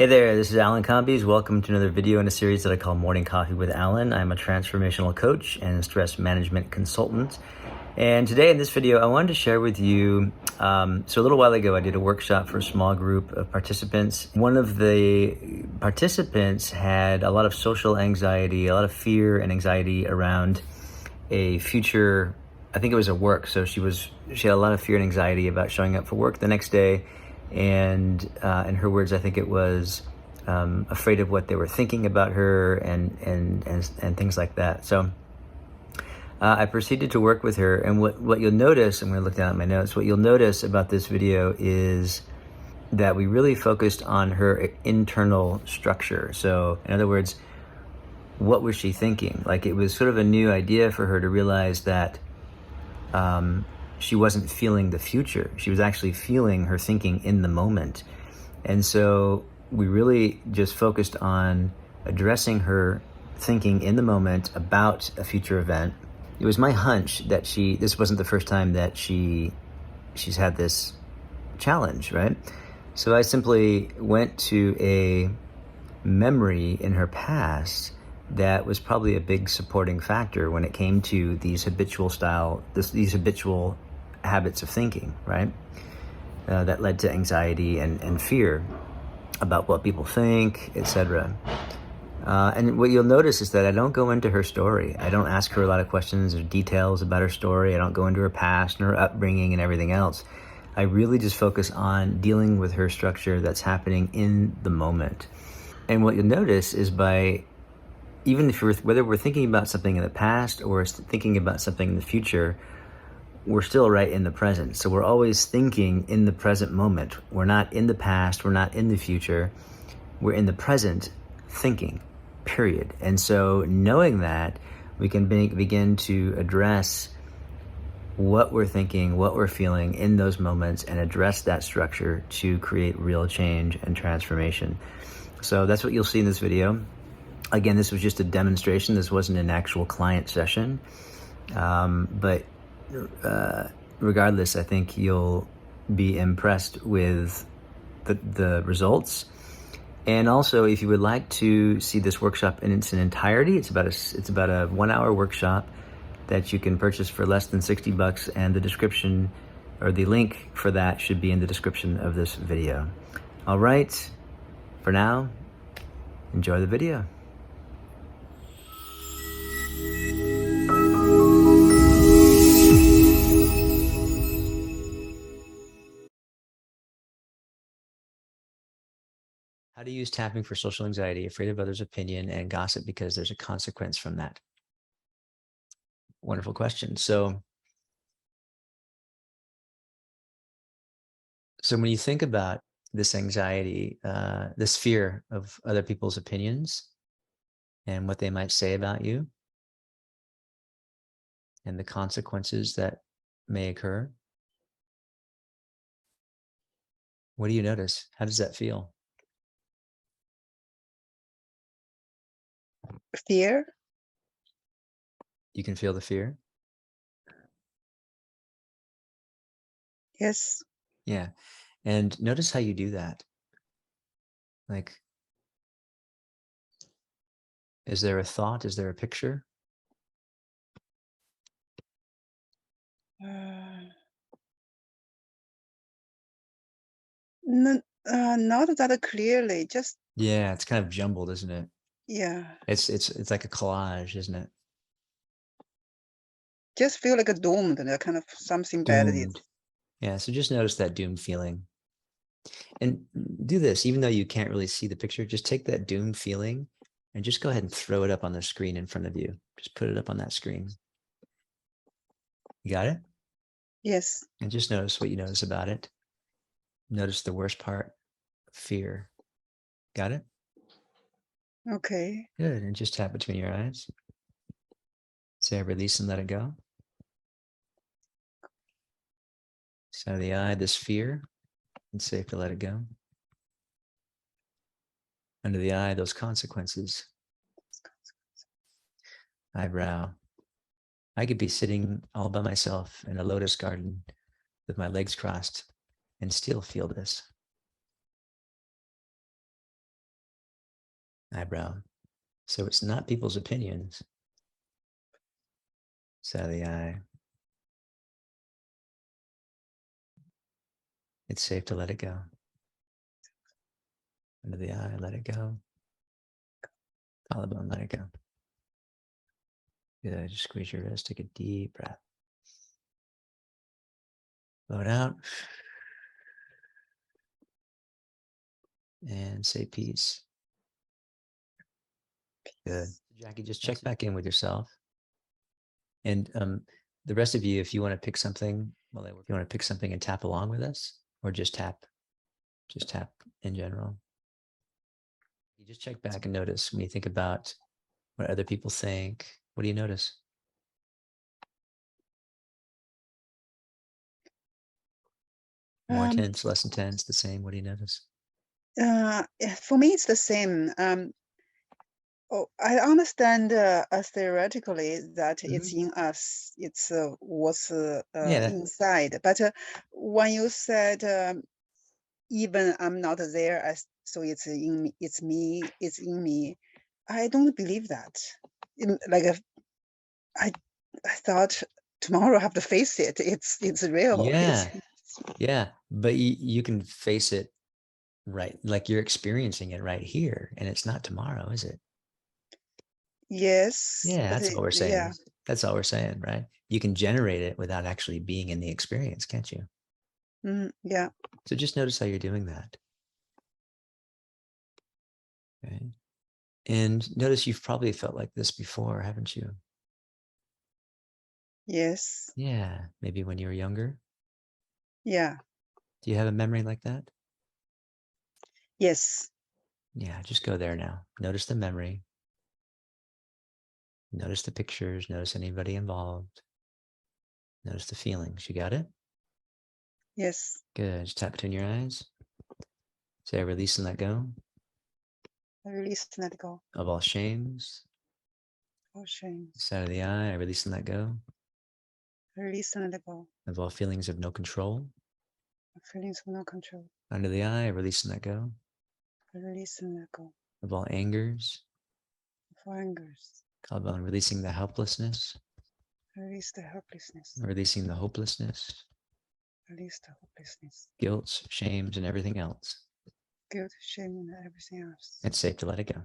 Hey there, this is Alan Combies. Welcome to another video in a series that I call Morning Coffee with Alan. I'm a transformational coach and stress management consultant. And today in this video, I wanted to share with you, so a little while ago, I did a workshop for a small group of participants. One of the participants had a lot of social anxiety, a lot of fear and anxiety around a future, I think it was at work. So she had a lot of fear and anxiety about showing up for work the next day. And in her words, I think it was afraid of what they were thinking about her and things like that. So I proceeded to work with her, and what you'll notice, I'm going to look down at my notes, what you'll notice about this video is that we really focused on her internal structure. So in other words, what was she thinking? Like, it was sort of a new idea for her to realize that she wasn't feeling the future. She was actually feeling her thinking in the moment. And so we really just focused on addressing her thinking in the moment about a future event. It was my hunch that this wasn't the first time that she's had this challenge, right? So I simply went to a memory in her past that was probably a big supporting factor when it came to these habitual habits of thinking, right? That led to anxiety and fear about what people think, etc. And what you'll notice is that I don't go into her story. I don't ask her a lot of questions or details about her story. I don't go into her past and her upbringing and everything else. I really just focus on dealing with her structure that's happening in the moment. And what you'll notice is whether we're thinking about something in the past or thinking about something in the future, we're still right in the present. So we're always thinking in the present moment. We're not in the past, we're not in the future, we're in the present thinking, period. And so knowing that, we can begin to address what we're thinking, what we're feeling in those moments, and address that structure to create real change and transformation. So that's what you'll see in this video. Again, this was just a demonstration. This wasn't an actual client session. But regardless, I think you'll be impressed with the results. And also, if you would like to see this workshop in its entirety, it's about a 1-hour workshop that you can purchase for less than $60, and the description or the link for that should be in the description of this video. All right, for now, enjoy the video. How to use tapping for social anxiety, afraid of others' opinion, and gossip because there's a consequence from that. Wonderful question. So when you think about this anxiety, this fear of other people's opinions and what they might say about you and the consequences that may occur, what do you notice? How does that feel? Fear? You can feel the fear? Yes. Yeah. And notice how you do that. Like, is there a thought? Is there a picture? Not that clearly, just Yeah, it's kind of jumbled, isn't it? yeah, It's like a collage, isn't it? just feel like a doomed and kind of something bad is. Doomed. Yeah, so just notice that doomed feeling. And do this, even though you can't really see the picture, just take that doomed feeling and just go ahead and throw it up on the screen in front of you. Just put it up on that screen. You got it? Yes. And just notice what you notice about it. Notice the worst part, fear. Got it? Okay. Good. And just tap between your eyes. Say, I release and let it go. Side of the eye, this fear. It's safe to let it go. Under the eye, those consequences. Eyebrow. I could be sitting all by myself in a lotus garden with my legs crossed and still feel this. eyebrow. So it's not people's opinions. Side of the eye. It's safe to let it go. Under the eye, let it go. Collarbone, let it go. Good. Just squeeze your wrist. Take a deep breath. Blow it out. And say peace. Good. Jackie, just check back in with yourself. And the rest of you, if you want to pick something, well, if you want to pick something and tap along with us, or just tap in general. You just check back and notice when you think about what other people think. What do you notice? More intense, less intense, the same? What do you notice? For me, it's the same. I understand theoretically that it's in us. It's what's Yeah. inside. But when you said even I'm not there, so it's in me, it's me, it's in me. I don't believe that. Like I thought tomorrow I have to face it. It's real. Yeah. Yeah. But you can face it right. Like you're experiencing it right here. And it's not tomorrow, is it? Yes, Yeah, but that's all we're yeah. saying. That's all we're saying, right? You can generate it without actually being in the experience, can't you? Yeah. So just notice how you're doing that. Okay. And notice you've probably felt like this before, haven't you? Yes. Yeah. Maybe when you were younger. Yeah. Do you have a memory like that? Yes. Yeah, just go there now. Notice the memory. Notice the pictures. Notice anybody involved. Notice the feelings. You got it? Yes. Good. Just tap between your eyes. Say, I release and let go I release and let go. of all shames. All shames. Side of the eye, I release and let go I release and let go. of all feelings of no control. Feelings of no control. Under the eye, I release and let go I release and let go. of all angers. Of angers. Collarbone, releasing the helplessness, I release the helplessness. releasing the hopelessness, Release the hopelessness. guilt, shames, and everything else. Guilt, shame, and everything else. It's safe to let it go.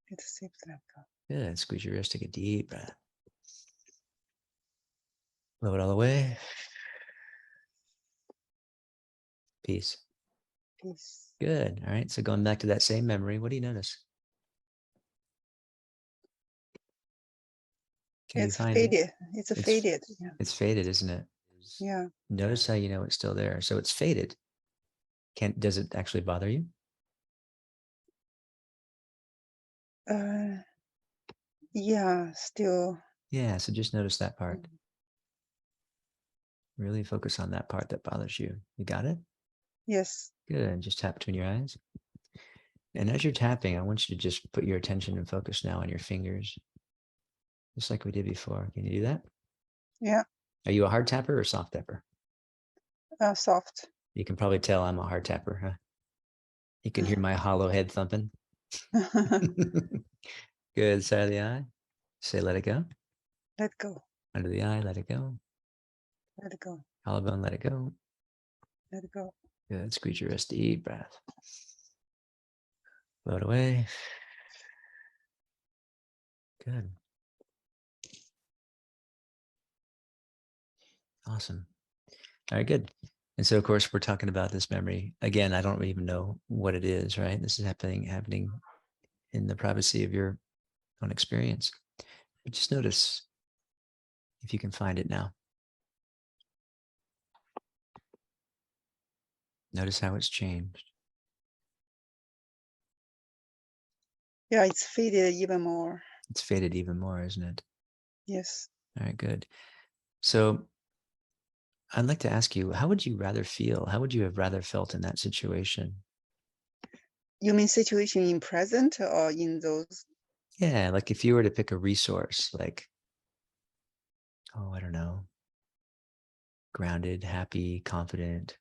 It's safe to let go. Good. Squeeze your wrist, take a deep breath. Blow it all away. Peace. Peace. Good. All right. So going back to that same memory, what do you notice? Can you It's find it? faded. It's faded. Yeah. It's faded, isn't it? Yeah. Notice how you know it's still there. So it's faded. Does it actually bother you? Yeah. Still. Yeah. So just notice that part. Really focus on that part that bothers you. You got it? Yes. Good. Just tap between your eyes. And as you're tapping, I want you to just put your attention and focus now on your fingers, just like we did before. Can you do that? Yeah. Are you a hard tapper or a soft tapper? Soft. You can probably tell I'm a hard tapper, huh? You can hear my hollow head thumping. Good. Side of the eye. Say, let it go. Let go. Under the eye, let it go. Let it go. Collarbone, let it go. Let it go. Good. Squeeze your wrist. Deep breath. Blow it away. Good. Awesome. All right, good. And so, of course, we're talking about this memory. Again, I don't even know what it is, right? This is happening in the privacy of your own experience. But just notice if you can find it now. Notice how it's changed. Yeah, it's faded even more. It's faded even more, isn't it? Yes. All right, good. So I'd like to ask you, how would you rather feel? How would you have rather felt in that situation? You mean situation in present or in those? Yeah, like if you were to pick a resource, like, oh, I don't know, grounded, happy, confident.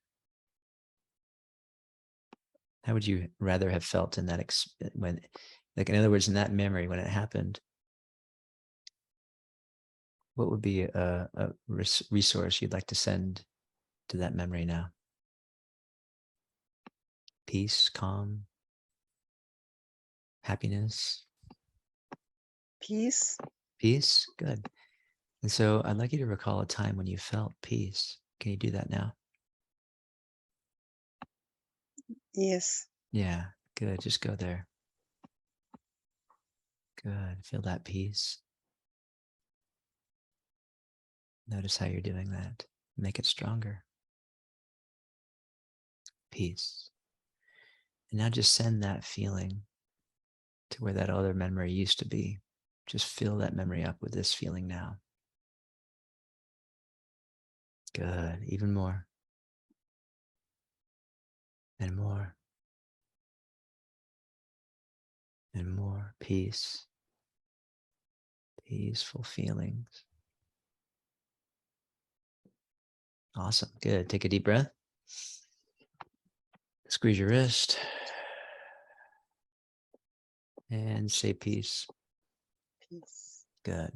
How would you rather have felt in that when Like, in other words, in that memory, when it happened, what would be a resource you'd like to send to that memory now? Peace, calm, happiness, Peace. peace. Good. And so I'd like you to recall a time when you felt peace. Can you do that now? Yes. Yeah, good. Just go there. Good. Feel that peace. Notice how you're doing that. Make it stronger. Peace. And now just send that feeling to where that other memory used to be. Just fill that memory up with this feeling now. Good. Even more. And more. And more. Peace. Peaceful feelings. Awesome. Good. Take a deep breath. Squeeze your wrist. And say peace. Peace. Good.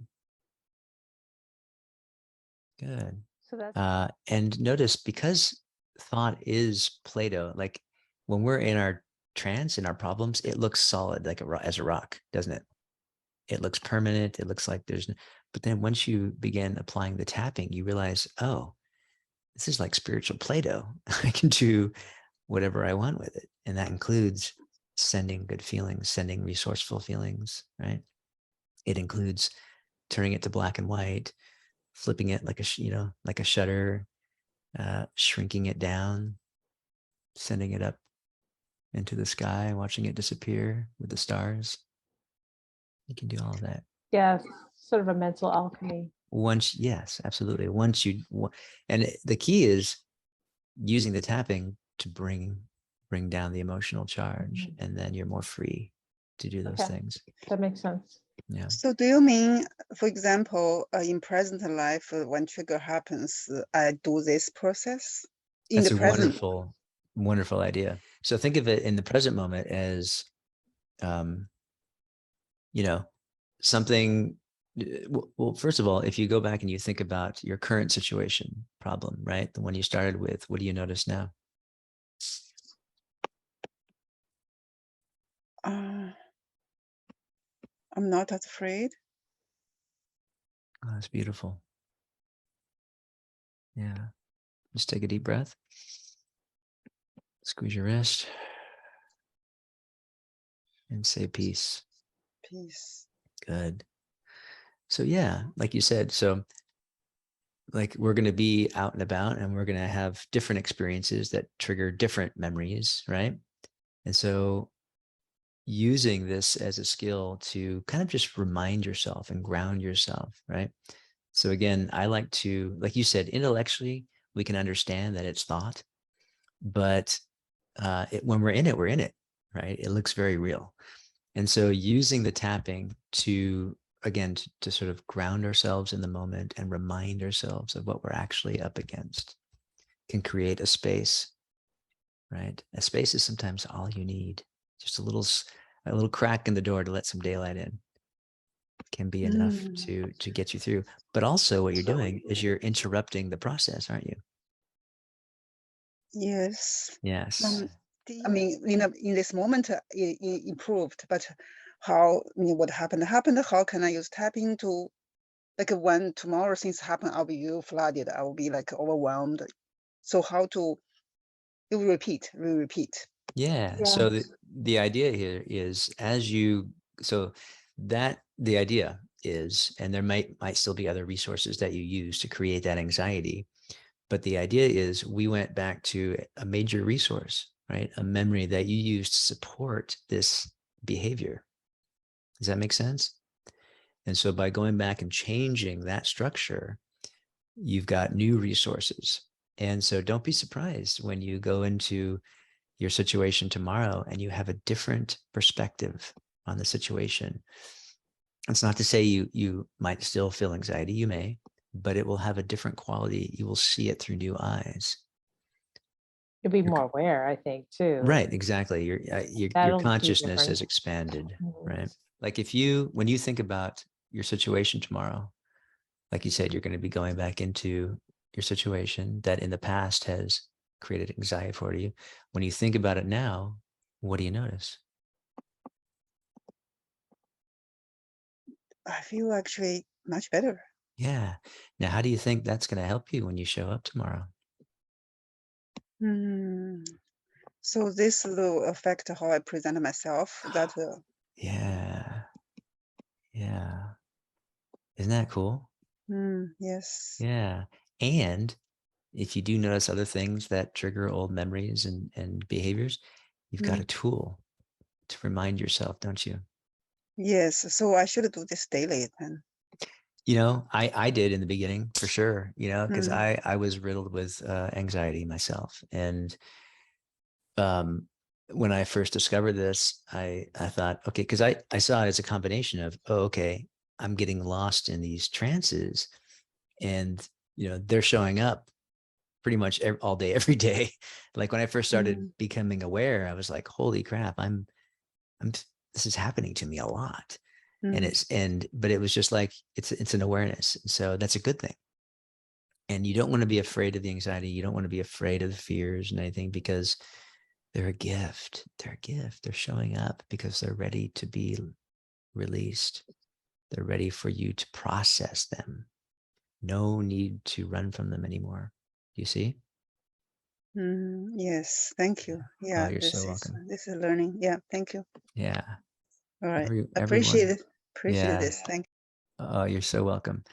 Good. So that's And notice, because thought is Play-Doh, like when we're in our trance, in our problems, it looks solid, like as a rock, doesn't it? It looks permanent. It looks like but then once you begin applying the tapping, you realize, oh, this is like spiritual Play-Doh. I can do whatever I want with it. And that includes sending good feelings, sending resourceful feelings, right? It includes turning it to black and white, flipping it like like a shutter, shrinking it down, sending it up into the sky, watching it disappear with the stars. You can do all of that. yeah, sort of a mental alchemy. Yes, absolutely. And the key is using the tapping to bring down the emotional charge, and then you're more free to do those Okay. things. That makes sense. Yeah. So do you mean, for example, in present life, when trigger happens, I do this process in That's the a present? wonderful idea. So think of it in the present moment as, um, something. Well, first of all, if you go back and you think about your current situation, problem, right? The one you started with, what do you notice now? I'm not afraid. Oh, that's beautiful. Yeah. Just take a deep breath. Squeeze your wrist and say peace. Peace. Good. So yeah, like you said, so like we're going to be out and about and we're going to have different experiences that trigger different memories, right? And so using this as a skill to kind of just remind yourself and ground yourself, right? So again, I like to, like you said, intellectually, we can understand that it's thought, but when we're in it, right? It looks very real. And so using the tapping to, again, to sort of ground ourselves in the moment and remind ourselves of what we're actually up against can create a space, right? A space is sometimes all you need. Just a little crack in the door to let some daylight in can be enough to get you through. But also what you're doing is you're interrupting the process, aren't you? Yes. Yes. I mean, in this moment, it improved, but how, what happened? How can I use tapping to, like when tomorrow things happen, I'll be flooded. I will be like overwhelmed. So how to, we repeat. Yeah. Yeah. So the idea here is the idea is, and there might still be other resources that you use to create that anxiety, but the idea is we went back to a major resource, right? A memory that you used to support this behavior. Does that make sense? And so by going back and changing that structure, you've got new resources. And so don't be surprised when you go into your situation tomorrow and you have a different perspective on the situation. It's not to say you might still feel anxiety, you may, but it will have a different quality. You will see it through new eyes. You'll be more aware, I think, too. Right, exactly. Your That'll be consciousness has different. expanded, Mhm. right? Like when you think about your situation tomorrow, like you said, you're going to be going back into your situation that in the past has created anxiety for you. When you think about it now, what do you notice? I feel actually much better. Yeah. Now, how do you think that's going to help you when you show up tomorrow? So this will affect how I present myself. That Yeah. Yeah. Isn't that cool? yes. Yeah. And if you do notice other things that trigger old memories and behaviors, you've got a tool to remind yourself, don't you? Yes. So I should do this daily then. I did in the beginning for sure, because Mm, I was riddled with anxiety myself. And when I first discovered this, I thought, okay, because I saw it as a combination of, oh, okay, I'm getting lost in these trances, and they're showing up pretty much all day, every day. Like when I first started becoming aware, I was like, holy crap, I'm this is happening to me a lot. But it was just like it's an awareness. So that's a good thing. And you don't want to be afraid of the anxiety. You don't want to be afraid of the fears and anything, because they're a gift. They're a gift. They're showing up because they're ready to be released. They're ready for you to process them. No need to run from them anymore. You see? yes. Thank you. Oh, Yeah. you're so welcome. This is learning. Yeah. Thank you. Yeah. All right. Everyone. Appreciate Yeah. this. Thank you. Oh, you're so welcome.